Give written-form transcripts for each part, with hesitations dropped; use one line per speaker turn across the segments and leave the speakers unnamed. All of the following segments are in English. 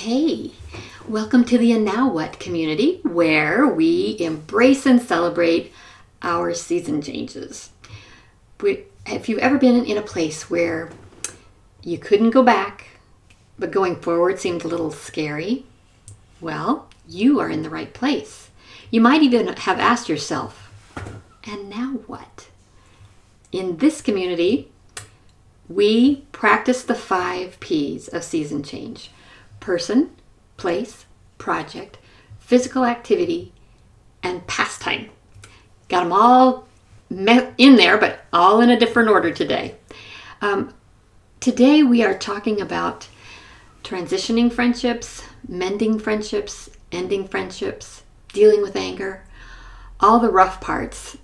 Hey, welcome to the And Now What community, where we embrace and celebrate our season changes. If you've ever been in a place where you couldn't go back, but going forward seemed a little scary, well, you are in the right place. You might even have asked yourself, and now what? In this community, we practice the 5 P's of season change: person, place, project, physical activity, and pastime. Got them all in there, but all in a different order today. Today we are talking about transitioning friendships, mending friendships, ending friendships, dealing with anger, all the rough parts.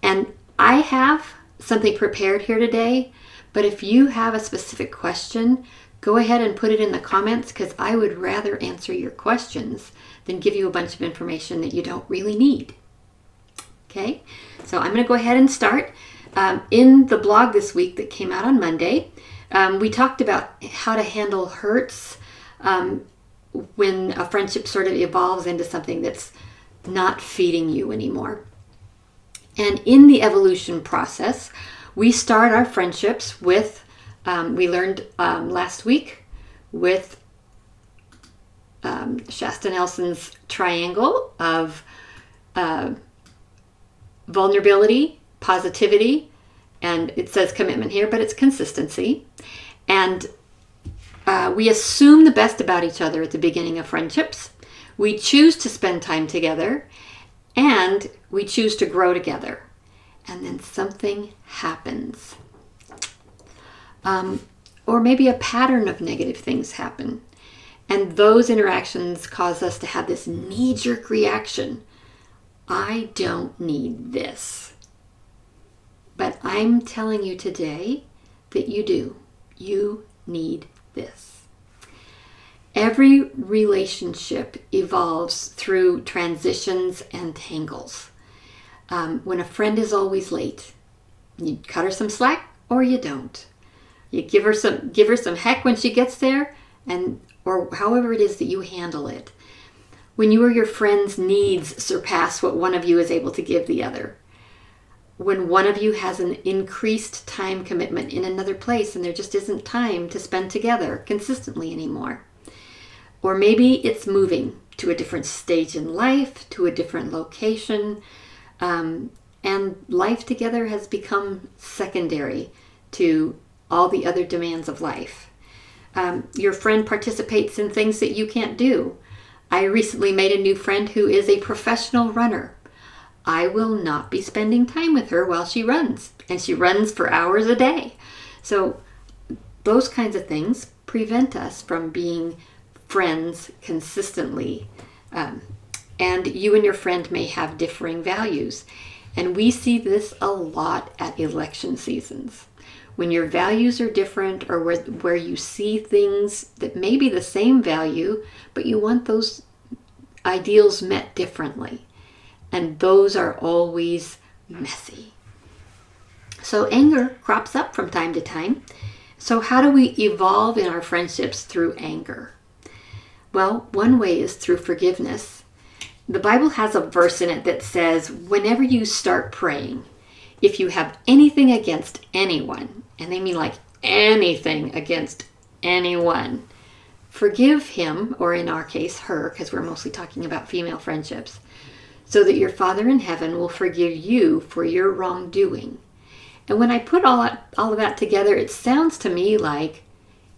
And I have something prepared here today, but if you have a specific question, go ahead and put it in the comments, because I would rather answer your questions than give you a bunch of information that you don't really need. Okay, so I'm going to go ahead and start. In the blog this week that came out on Monday, we talked about how to handle hurts when a friendship sort of evolves into something that's not feeding you anymore. And in the evolution process, we start our friendships with we learned last week with Shasta Nelson's triangle of vulnerability, positivity, and it says commitment here, but it's consistency. And we assume the best about each other at the beginning of friendships. We choose to spend time together, and we choose to grow together. And then something happens. Or maybe a pattern of negative things happen. And those interactions cause us to have this knee-jerk reaction. I don't need this. But I'm telling you today that you do. You need this. Every relationship evolves through transitions and tangles. When a friend is always late, you cut her some slack or you don't. You give her some heck when she gets there, or however it is that you handle it. When you or your friend's needs surpass what one of you is able to give the other. When one of you has an increased time commitment in another place and there just isn't time to spend together consistently anymore. Or maybe it's moving to a different stage in life, to a different location, and life together has become secondary to all the other demands of life. Your friend participates in things that you can't do. I recently made a new friend who is a professional runner. I will not be spending time with her while she runs, and she runs for hours a day. So those kinds of things prevent us from being friends consistently. And you and your friend may have differing values. And we see this a lot at election seasons. When your values are different, or where you see things that may be the same value, but you want those ideals met differently. And those are always messy. So anger crops up from time to time. So how do we evolve in our friendships through anger? Well, one way is through forgiveness. The Bible has a verse in it that says, whenever you start praying, if you have anything against anyone, and they mean like anything against anyone, forgive him, or in our case, her, because we're mostly talking about female friendships, so that your Father in heaven will forgive you for your wrongdoing. And when I put all of that together, it sounds to me like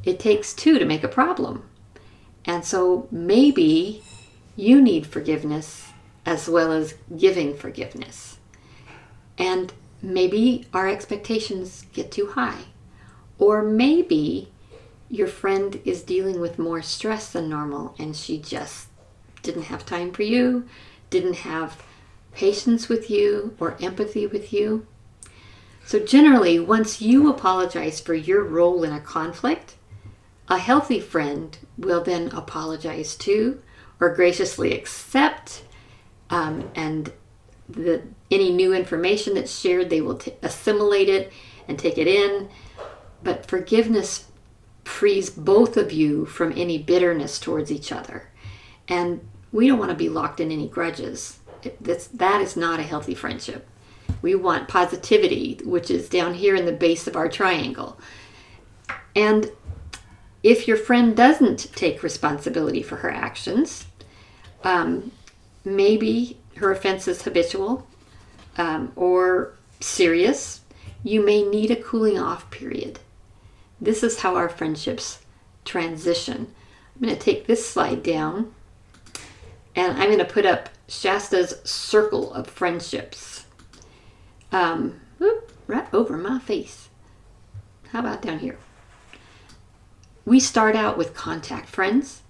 it takes 2 to make a problem. And so maybe you need forgiveness as well as giving forgiveness. And maybe our expectations get too high. Or maybe your friend is dealing with more stress than normal and she just didn't have time for you, didn't have patience with you or empathy with you. So generally, once you apologize for your role in a conflict, a healthy friend will then apologize too, or graciously accept, and any new information that's shared, they will assimilate it and take it in. But forgiveness frees both of you from any bitterness towards each other. And we don't want to be locked in any grudges. That is not a healthy friendship. We want positivity, which is down here in the base of our triangle. And if your friend doesn't take responsibility for her actions, maybe her offense is habitual or serious, you may need a cooling off period. This is how our friendships transition. I'm going to take this slide down, and I'm going to put up Shasta's circle of friendships. Right over my face. How about down here? We start out with contact friends,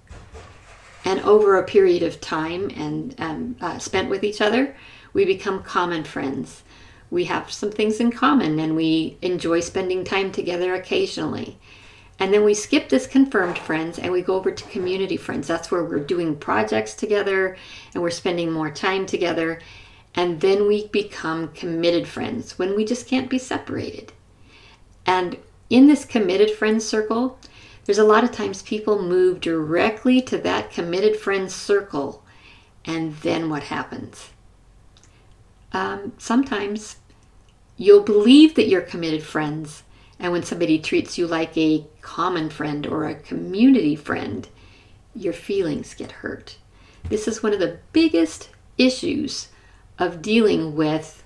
and over a period of time and spent with each other, we become common friends. We have some things in common, and we enjoy spending time together occasionally. And then we skip this confirmed friends and we go over to community friends. That's where we're doing projects together and we're spending more time together. And then we become committed friends when we just can't be separated. And in this committed friends circle, there's a lot of times people move directly to that committed friends circle. And then what happens? Sometimes you'll believe that you're committed friends, and when somebody treats you like a common friend or a community friend, your feelings get hurt. This is one of the biggest issues of dealing with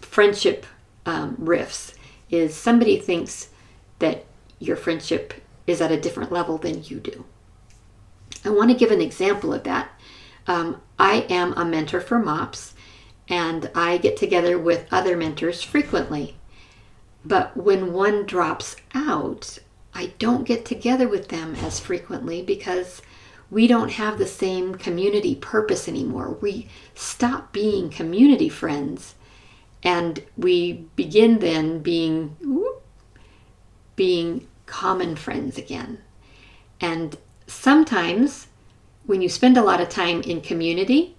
friendship rifts, is somebody thinks that your friendship is at a different level than you do. I want to give an example of that. I am a mentor for MOPS, and I get together with other mentors frequently. But when one drops out, I don't get together with them as frequently because we don't have the same community purpose anymore. We stop being community friends, and we begin then being common friends again. And sometimes when you spend a lot of time in community,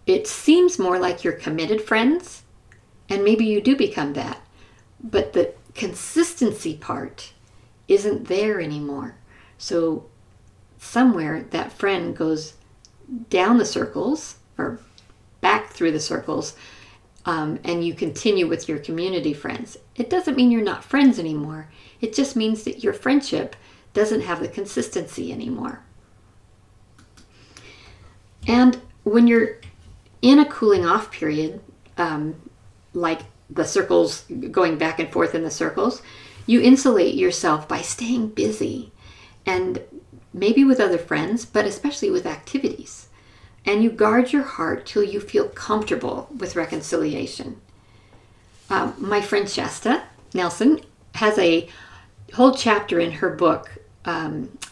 it seems more like you're committed friends, and maybe you do become that. But the consistency part isn't there anymore. So somewhere that friend goes down the circles or back through the circles, and you continue with your community friends. It doesn't mean you're not friends anymore. It just means that your friendship doesn't have the consistency anymore. And when you're in a cooling off period, like the circles going back and forth in the circles, you insulate yourself by staying busy, and maybe with other friends, but especially with activities. And you guard your heart till you feel comfortable with reconciliation. My friend Shasta Nelson has a whole chapter in her book,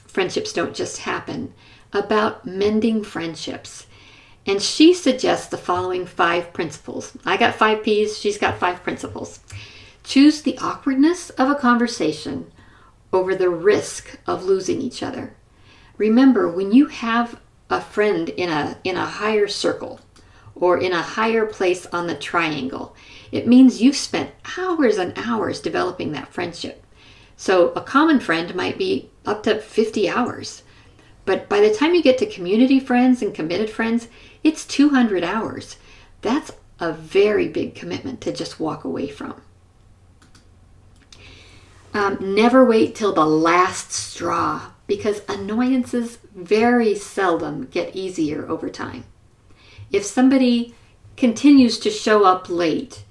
Friendships Don't Just Happen, about mending friendships. And she suggests the following 5 principles. I got 5 P's, she's got 5 principles. Choose the awkwardness of a conversation over the risk of losing each other. Remember, when you have a friend in a higher circle or in a higher place on the triangle, it means you've spent hours and hours developing that friendship. So a common friend might be up to 50 hours. But by the time you get to community friends and committed friends, it's 200 hours. That's a very big commitment to just walk away from. Never wait till the last straw, because annoyances very seldom get easier over time. If somebody continues to show up late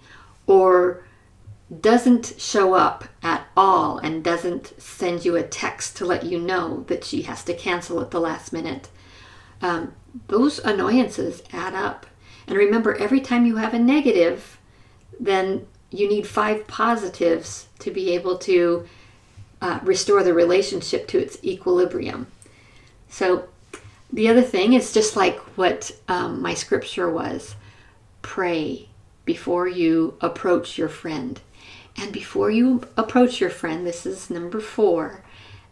or doesn't show up at all and doesn't send you a text to let you know that she has to cancel at the last minute, those annoyances add up. And remember, every time you have a negative, then you need 5 positives to be able to restore the relationship to its equilibrium. So the other thing is just like what my scripture was. Pray before you approach your friend. And before you approach your friend, this is number 4,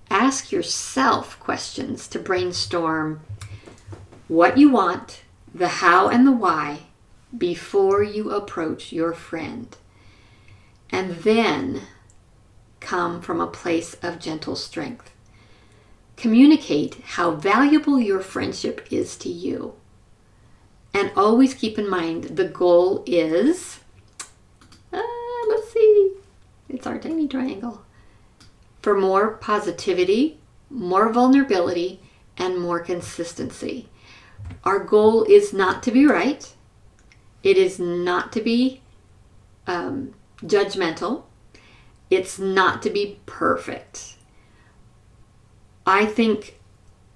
ask yourself questions to brainstorm what you want, the how and the why, before you approach your friend. And then come from a place of gentle strength. Communicate how valuable your friendship is to you. And always keep in mind the goal is, let's see, it's our tiny triangle, for more positivity, more vulnerability, and more consistency. Our goal is not to be right. It is not to be judgmental. It's not to be perfect. I think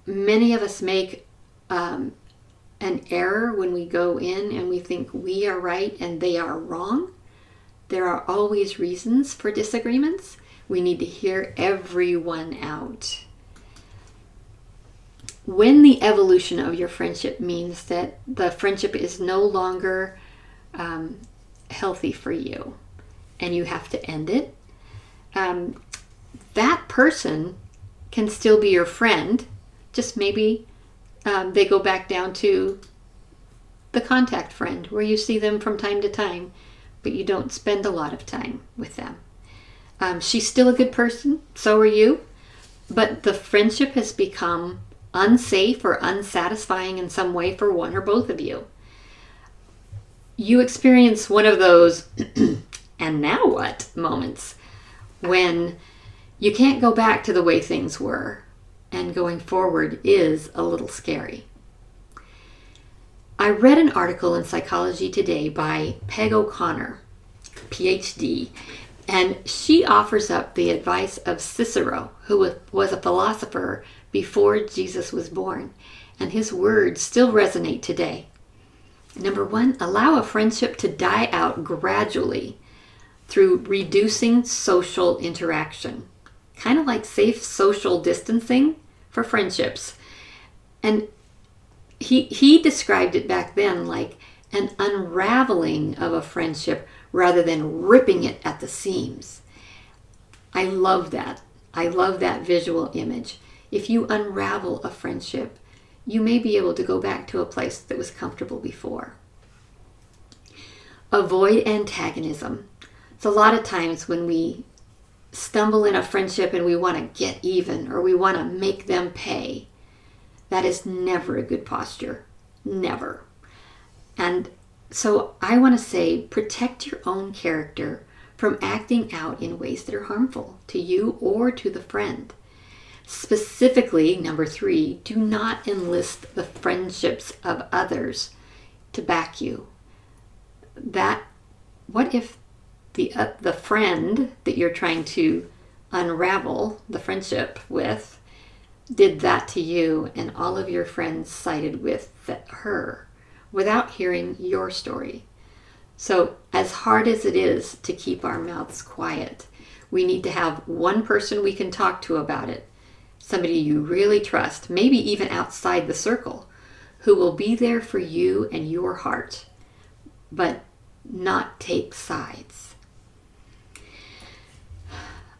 many of us make an error when we go in and we think we are right and they are wrong. There are always reasons for disagreements. We need to hear everyone out. When the evolution of your friendship means that the friendship is no longer healthy for you and you have to end it, that person can still be your friend, just maybe they go back down to the contact friend where you see them from time to time, but you don't spend a lot of time with them. She's still a good person, so are you, but the friendship has become unsafe or unsatisfying in some way for one or both of you. You experience one of those and now what moments when you can't go back to the way things were, and going forward is a little scary. I read an article in Psychology Today by Peg O'Connor, PhD, and she offers up the advice of Cicero, who was a philosopher before Jesus was born, and his words still resonate today. Number 1, allow a friendship to die out gradually through reducing social interaction. Kind of like safe social distancing for friendships. And he described it back then like an unraveling of a friendship rather than ripping it at the seams. I love that. I love that visual image. If you unravel a friendship, you may be able to go back to a place that was comfortable before. Avoid antagonism. It's a lot of times when we stumble in a friendship and we want to get even or we want to make them pay. That is never a good posture. Never. And so I want to say, protect your own character from acting out in ways that are harmful to you or to the friend. Specifically, number 3, do not enlist the friendships of others to back you. What if the friend that you're trying to unravel the friendship with did that to you and all of your friends sided with her without hearing your story? So as hard as it is to keep our mouths quiet, we need to have one person we can talk to about it, somebody you really trust, maybe even outside the circle, who will be there for you and your heart, but not take sides.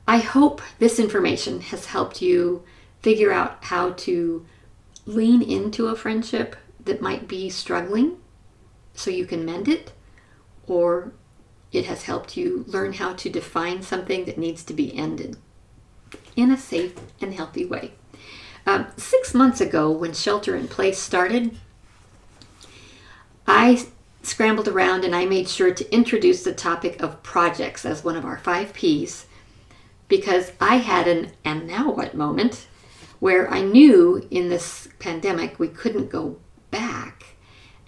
I hope this information has helped you figure out how to lean into a friendship that might be struggling so you can mend it, or it has helped you learn how to define something that needs to be ended in a safe and healthy way. 6 months ago, when shelter in place started, I scrambled around and I made sure to introduce the topic of projects as one of our 5 Ps, because I had an and now what moment where I knew in this pandemic we couldn't go back,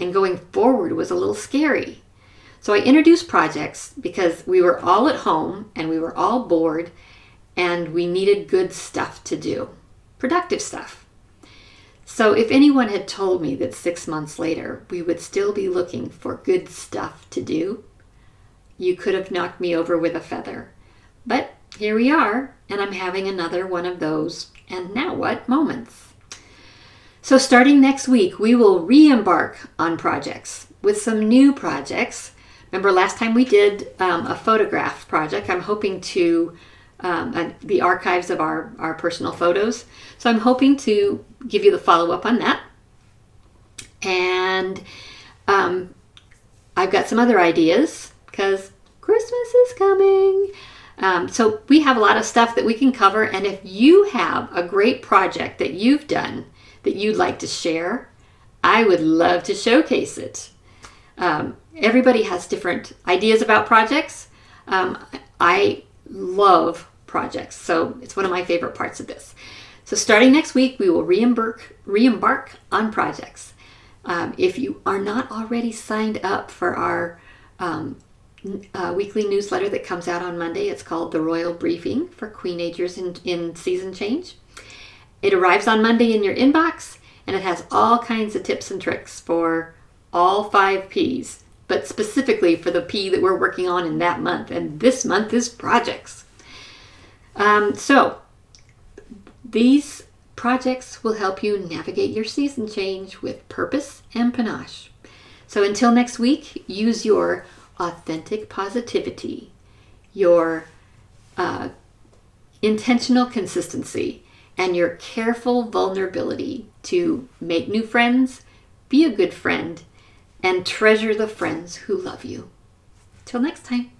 and going forward was a little scary. So I introduced projects because we were all at home and we were all bored and we needed good stuff to do, productive stuff. So if anyone had told me that 6 months later we would still be looking for good stuff to do, you could have knocked me over with a feather. But here we are, and I'm having another one of those and now what moments. So starting next week, we will re-embark on projects with some new projects. Remember last time we did a photograph project. I'm hoping to, the archives of our personal photos. So I'm hoping to give you the follow-up on that. And I've got some other ideas because Christmas is coming. So we have a lot of stuff that we can cover. And if you have a great project that you've done that you'd like to share, I would love to showcase it. Everybody has different ideas about projects. I love projects, so it's one of my favorite parts of this. So starting next week, we will re-embark on projects. If you are not already signed up for our weekly newsletter that comes out on Monday, it's called The Royal Briefing for Queenagers in Season Change. It arrives on Monday in your inbox, and it has all kinds of tips and tricks for all 5 Ps, but specifically for the P that we're working on in that month. And this month is projects. So these projects will help you navigate your season change with purpose and panache. So until next week, use your authentic positivity, your intentional consistency, and your careful vulnerability to make new friends, be a good friend, and treasure the friends who love you. Till next time.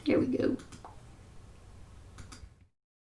There we go.